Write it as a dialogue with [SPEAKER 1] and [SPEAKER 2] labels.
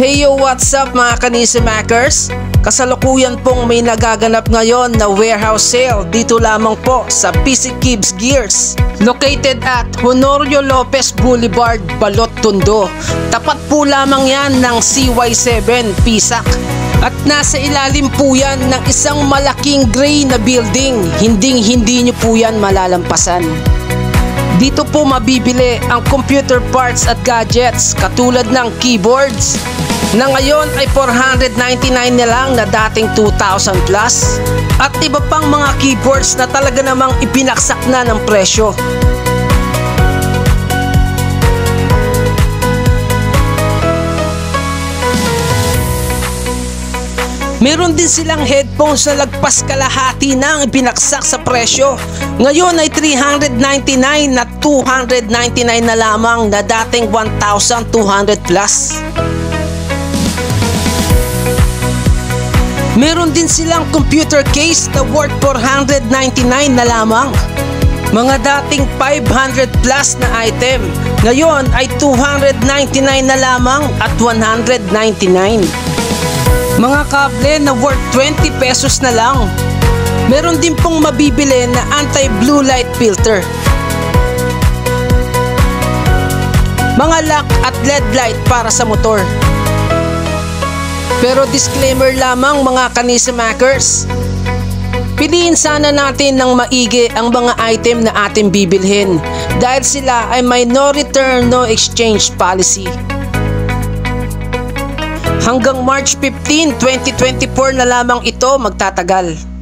[SPEAKER 1] Hey yo, what's up mga Kanisimakers? Kasalukuyan pong may nagaganap ngayon na warehouse sale dito lamang po sa PC Kibs Gears. Located at Honorio Lopez Boulevard, Balot, Tondo. Tapat po lamang yan ng CY7 Pisac. At nasa ilalim po yan ng isang malaking gray na building. Hindi nyo po yan malalampasan. Dito po mabibili ang computer parts at gadgets katulad ng keyboards na ngayon ay 499 na lang na dating 2,000 plus at iba pang mga keyboards na talaga namang ipinaksak na ng presyo. Meron din silang headphones na lagpas kalahati na ang ibinaksak sa presyo. Ngayon ay 399 na 299 na lamang na dating 1,200 plus. Meron din silang computer case na worth 499 na lamang. Mga dating 500 plus na item, ngayon ay 299 na lamang at 199. Mga kable na worth 20 pesos na lang. Meron din pong mabibili na anti-blue light filter. Mga lock at LED light para sa motor. Pero disclaimer lamang mga Kanisimakers, piliin sana natin ng maigi ang mga item na ating bibilhin dahil sila ay may no return no exchange policy. Hanggang March 15, 2024 na lamang ito magtatagal.